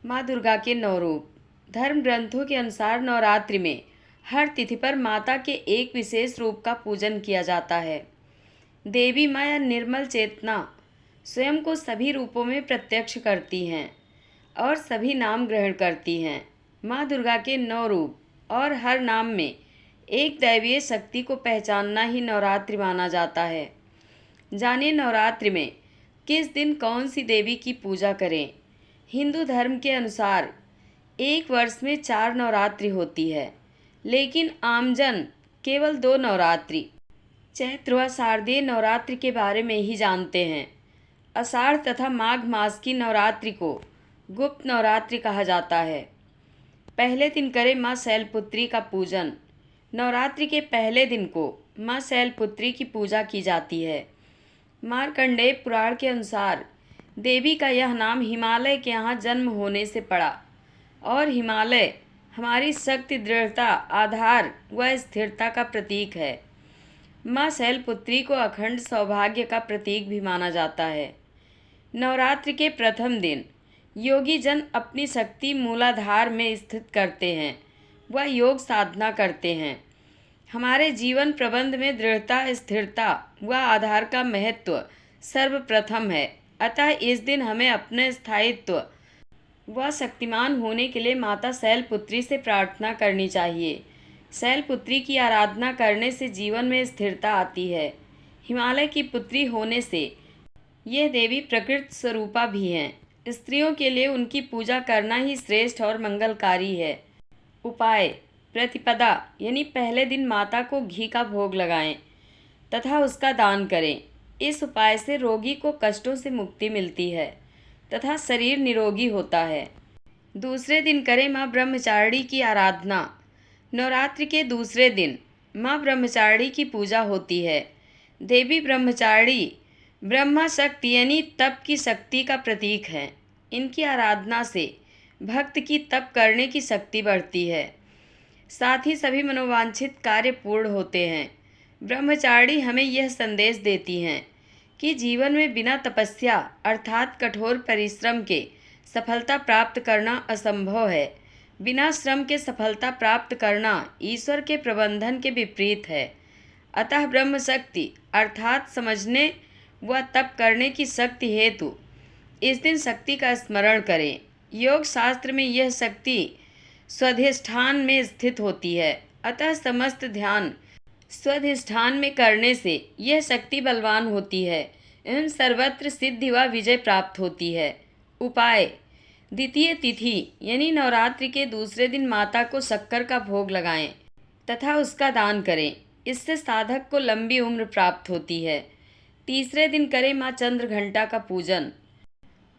माँ दुर्गा के नौ रूप। धर्म ग्रंथों के अनुसार नवरात्रि में हर तिथि पर माता के एक विशेष रूप का पूजन किया जाता है। देवी माँ या निर्मल चेतना स्वयं को सभी रूपों में प्रत्यक्ष करती हैं और सभी नाम ग्रहण करती हैं। माँ दुर्गा के नौ रूप और हर नाम में एक दैवीय शक्ति को पहचानना ही नवरात्रि माना जाता है। जानिए नवरात्रि में किस दिन कौन सी देवी की पूजा करें। हिंदू धर्म के अनुसार एक वर्ष में 4 नवरात्रि होती है, लेकिन आमजन केवल 2 नवरात्रि चैत्र व शारदीय नवरात्रि के बारे में ही जानते हैं। आषाढ़ तथा माघ मास की नवरात्रि को गुप्त नवरात्रि कहा जाता है। पहले दिन करें माँ शैलपुत्री का पूजन। नवरात्रि के पहले दिन को माँ शैलपुत्री की पूजा की जाती है। मार्कंडेय पुराण के अनुसार देवी का यह नाम हिमालय के यहाँ जन्म होने से पड़ा और हिमालय हमारी शक्ति, दृढ़ता, आधार व स्थिरता का प्रतीक है। माँ शैलपुत्री को अखंड सौभाग्य का प्रतीक भी माना जाता है। नवरात्रि के प्रथम दिन योगी जन अपनी शक्ति मूलाधार में स्थित करते हैं व योग साधना करते हैं। हमारे जीवन प्रबंध में दृढ़ता, स्थिरता व आधार का महत्व सर्वप्रथम है। अतः इस दिन हमें अपने स्थायित्व व शक्तिमान होने के लिए माता शैलपुत्री से प्रार्थना करनी चाहिए। शैलपुत्री की आराधना करने से जीवन में स्थिरता आती है। हिमालय की पुत्री होने से यह देवी प्रकृति स्वरूपा भी हैं। स्त्रियों के लिए उनकी पूजा करना ही श्रेष्ठ और मंगलकारी है। उपाय: प्रतिपदा यानी पहले दिन माता को घी का भोग लगाएं तथा उसका दान करें। इस उपाय से रोगी को कष्टों से मुक्ति मिलती है तथा शरीर निरोगी होता है। दूसरे दिन करें माँ ब्रह्मचारिणी की आराधना। नवरात्रि के दूसरे दिन माँ ब्रह्मचारिणी की पूजा होती है। देवी ब्रह्मचारिणी ब्रह्मा शक्ति यानी तप की शक्ति का प्रतीक है। इनकी आराधना से भक्त की तप करने की शक्ति बढ़ती है, साथ ही सभी मनोवांछित कार्य पूर्ण होते हैं। ब्रह्मचारिणी हमें यह संदेश देती हैं कि जीवन में बिना तपस्या अर्थात कठोर परिश्रम के सफलता प्राप्त करना असंभव है। बिना श्रम के सफलता प्राप्त करना ईश्वर के प्रबंधन के विपरीत है। अतः ब्रह्म शक्ति अर्थात समझने व तप करने की शक्ति हेतु इस दिन शक्ति का स्मरण करें। योग शास्त्र में यह शक्ति स्वाधिष्ठान में स्थित होती है। अतः समस्त ध्यान स्वाधिष्ठान में करने से यह शक्ति बलवान होती है एवं सर्वत्र सिद्धि व विजय प्राप्त होती है। उपाय: द्वितीय तिथि यानी नवरात्रि के दूसरे दिन माता को शक्कर का भोग लगाएं तथा उसका दान करें। इससे साधक को लंबी उम्र प्राप्त होती है। तीसरे दिन करें माँ चंद्रघंटा का पूजन।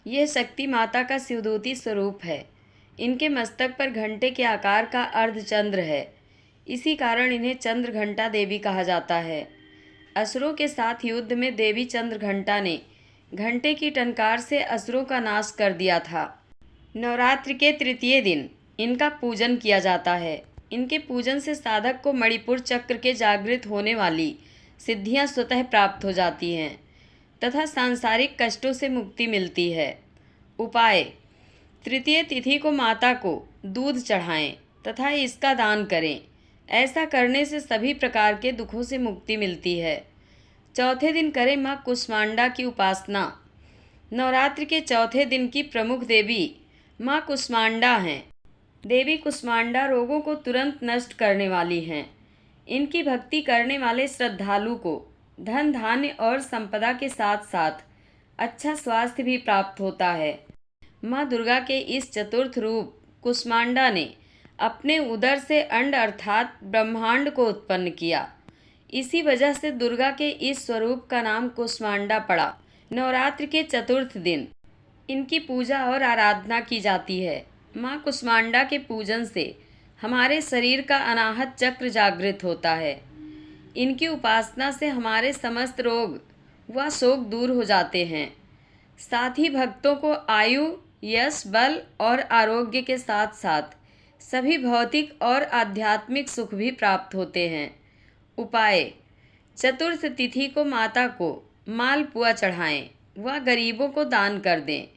यह शक्ति माता का शिवदूती स्वरूप है। इनके मस्तक पर घंटे के आकार का अर्धचंद्र है, इसी कारण इन्हें चंद्रघंटा देवी कहा जाता है। असुरों के साथ युद्ध में देवी चंद्रघंटा ने घंटे की टंकार से असुरों का नाश कर दिया था। नवरात्रि के तृतीय दिन इनका पूजन किया जाता है। इनके पूजन से साधक को मणिपुर चक्र के जागृत होने वाली सिद्धियां स्वतः प्राप्त हो जाती हैं तथा सांसारिक कष्टों से मुक्ति मिलती है। उपाय: तृतीय तिथि को माता को दूध चढ़ाएं तथा इसका दान करें। ऐसा करने से सभी प्रकार के दुखों से मुक्ति मिलती है। चौथे दिन करें माँ कुष्मांडा की उपासना। नवरात्रि के चौथे दिन की प्रमुख देवी माँ कुष्मांडा हैं। देवी कुष्मांडा रोगों को तुरंत नष्ट करने वाली हैं। इनकी भक्ति करने वाले श्रद्धालु को धन, धान्य और संपदा के साथ साथ अच्छा स्वास्थ्य भी प्राप्त होता है। माँ दुर्गा के इस चतुर्थ रूप कुष्मांडा ने अपने उदर से अंड अर्थात ब्रह्मांड को उत्पन्न किया। इसी वजह से दुर्गा के इस स्वरूप का नाम कुष्मांडा पड़ा। नवरात्रि के चतुर्थ दिन इनकी पूजा और आराधना की जाती है। माँ कुष्मांडा के पूजन से हमारे शरीर का अनाहत चक्र जागृत होता है। इनकी उपासना से हमारे समस्त रोग व शोक दूर हो जाते हैं। साथ ही भक्तों को आयु, यश, बल और आरोग्य के साथ साथ सभी भौतिक और आध्यात्मिक सुख भी प्राप्त होते हैं। उपाय: चतुर्थ तिथि को माता को मालपुआ चढ़ाएं व गरीबों को दान कर दें।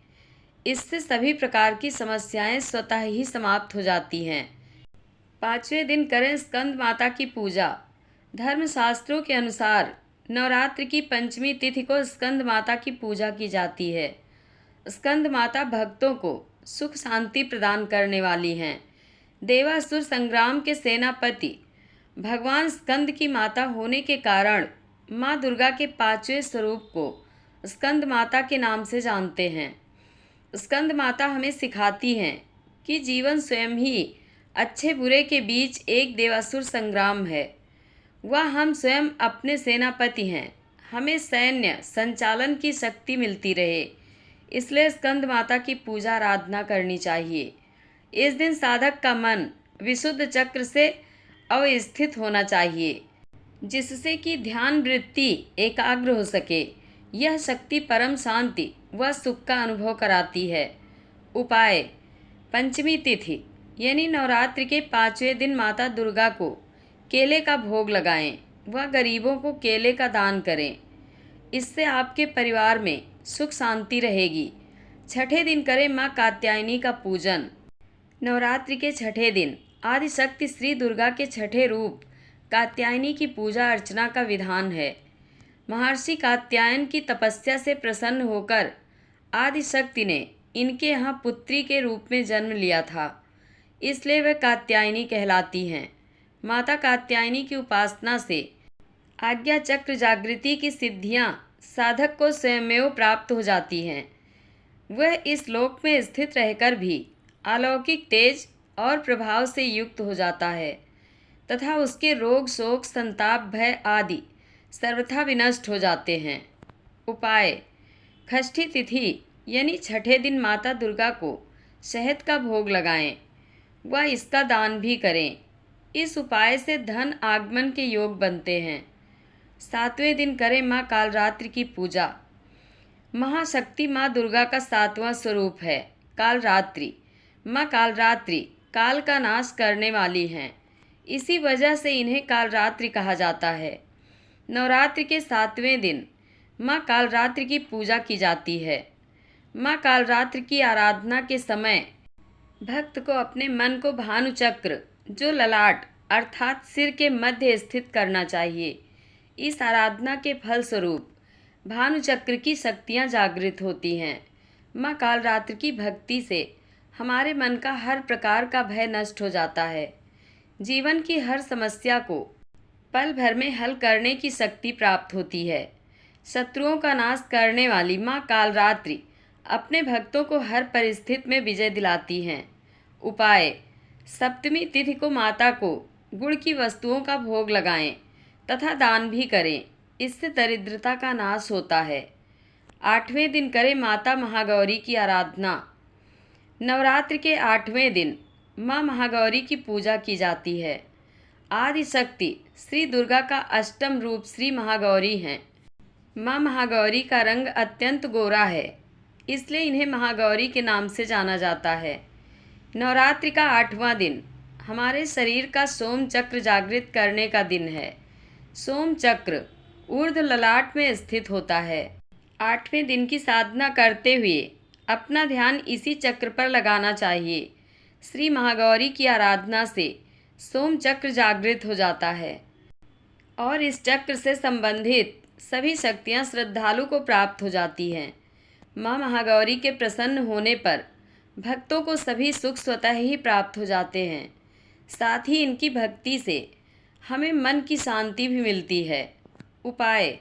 इससे सभी प्रकार की समस्याएं स्वतः ही समाप्त हो जाती हैं। 5वें दिन करें स्कंद माता की पूजा। धर्मशास्त्रों के अनुसार नवरात्र की पंचमी तिथि को स्कंद माता की पूजा की जाती है। स्कंद माता भक्तों को सुख शांति प्रदान करने वाली हैं। देवासुर संग्राम के सेनापति भगवान स्कंद की माता होने के कारण माँ दुर्गा के 5वें स्वरूप को स्कंद माता के नाम से जानते हैं। स्कंद माता हमें सिखाती हैं कि जीवन स्वयं ही अच्छे बुरे के बीच एक देवासुर संग्राम है। वह हम स्वयं अपने सेनापति हैं। हमें सैन्य संचालन की शक्ति मिलती रहे, इसलिए स्कंद माता की पूजा आराधना करनी चाहिए। इस दिन साधक का मन विशुद्ध चक्र से अवस्थित होना चाहिए, जिससे कि ध्यान वृत्ति एकाग्र हो सके। यह शक्ति परम शांति व सुख का अनुभव कराती है। उपाय: पंचमी तिथि यानी नवरात्रि के 5वें दिन माता दुर्गा को केले का भोग लगाएं व गरीबों को केले का दान करें। इससे आपके परिवार में सुख शांति रहेगी। छठे दिन करें माँ कात्यायनी का पूजन। नवरात्रि के छठे दिन आदिशक्ति श्री दुर्गा के छठे रूप कात्यायनी की पूजा अर्चना का विधान है। महर्षि कात्यायन की तपस्या से प्रसन्न होकर आदिशक्ति ने इनके यहाँ पुत्री के रूप में जन्म लिया था, इसलिए वे कात्यायनी कहलाती हैं। माता कात्यायनी की उपासना से आज्ञा चक्र जागृति की सिद्धियाँ साधक को स्वयमेव प्राप्त हो जाती हैं। वह इस लोक में स्थित रहकर भी अलौकिक तेज और प्रभाव से युक्त हो जाता है तथा उसके रोग शोक संताप भय आदि सर्वथा विनष्ट हो जाते हैं। उपाय: षष्ठी तिथि यानी छठे दिन माता दुर्गा को शहद का भोग लगाएं व इसका दान भी करें। इस उपाय से धन आगमन के योग बनते हैं। 7वें दिन करें माँ कालरात्रि की पूजा। महाशक्ति माँ दुर्गा का 7वां स्वरूप है कालरात्रि। माँ कालरात्रि काल का नाश करने वाली हैं, इसी वजह से इन्हें कालरात्रि कहा जाता है। नवरात्रि के 7वें दिन माँ कालरात्रि की पूजा की जाती है। माँ कालरात्रि की आराधना के समय भक्त को अपने मन को भानु चक्र जो ललाट अर्थात सिर के मध्य स्थित करना चाहिए। इस आराधना के फलस्वरूप भानु चक्र की शक्तियाँ जागृत होती हैं। माँ कालरात्रि की भक्ति से हमारे मन का हर प्रकार का भय नष्ट हो जाता है। जीवन की हर समस्या को पल भर में हल करने की शक्ति प्राप्त होती है। शत्रुओं का नाश करने वाली माँ कालरात्रि अपने भक्तों को हर परिस्थिति में विजय दिलाती हैं। उपाय: सप्तमी तिथि को माता को गुड़ की वस्तुओं का भोग लगाएं तथा दान भी करें, इससे दरिद्रता का नाश होता है। 8वें दिन करें माता महागौरी की आराधना। नवरात्रि के 8वें दिन माँ महागौरी की पूजा की जाती है। आदिशक्ति श्री दुर्गा का अष्टम रूप श्री महागौरी हैं। माँ महागौरी का रंग अत्यंत गोरा है, इसलिए इन्हें महागौरी के नाम से जाना जाता है। नवरात्रि का 8वां दिन हमारे शरीर का सोम चक्र जागृत करने का दिन है। सोम चक्र ऊर्ध्व ललाट में स्थित होता है। 8वें दिन की साधना करते हुए अपना ध्यान इसी चक्र पर लगाना चाहिए। श्री महागौरी की आराधना से सोम चक्र जागृत हो जाता है और इस चक्र से संबंधित सभी शक्तियाँ श्रद्धालु को प्राप्त हो जाती हैं। माँ महागौरी के प्रसन्न होने पर भक्तों को सभी सुख स्वतः ही प्राप्त हो जाते हैं। साथ ही इनकी भक्ति से हमें मन की शांति भी मिलती है। उपाय: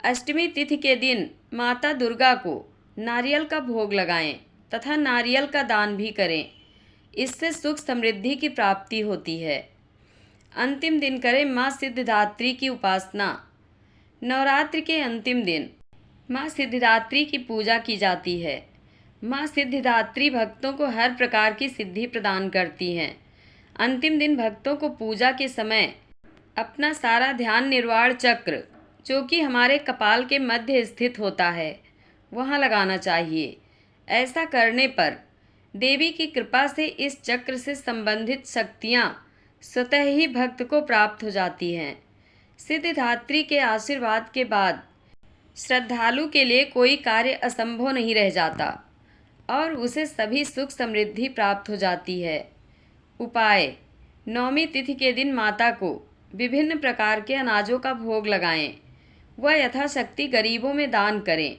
अष्टमी तिथि के दिन माता दुर्गा को नारियल का भोग लगाएं तथा नारियल का दान भी करें, इससे सुख समृद्धि की प्राप्ति होती है। अंतिम दिन करें माँ सिद्धिदात्री की उपासना। नवरात्रि के अंतिम दिन माँ सिद्धिदात्री की पूजा की जाती है। माँ सिद्धिदात्री भक्तों को हर प्रकार की सिद्धि प्रदान करती हैं। अंतिम दिन भक्तों को पूजा के समय अपना सारा ध्यान निर्वाण चक्र, जो कि हमारे कपाल के मध्य स्थित होता है, वहाँ लगाना चाहिए। ऐसा करने पर देवी की कृपा से इस चक्र से संबंधित शक्तियाँ स्वतः ही भक्त को प्राप्त हो जाती हैं। सिद्धिदात्री के आशीर्वाद के बाद श्रद्धालु के लिए कोई कार्य असंभव नहीं रह जाता। और उसे सभी सुख समृद्धि प्राप्त हो जाती है। उपाय: नवमी तिथि के दिन माता को विभिन्न प्रकार के अनाजों का भोग लगाएं व यथाशक्ति गरीबों में दान करें।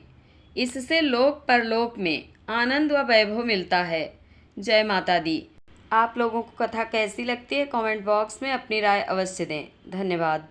इससे लोक परलोक में आनंद व वैभव मिलता है। जय माता दी। आप लोगों को कथा कैसी लगती है कमेंट बॉक्स में अपनी राय अवश्य दें। धन्यवाद।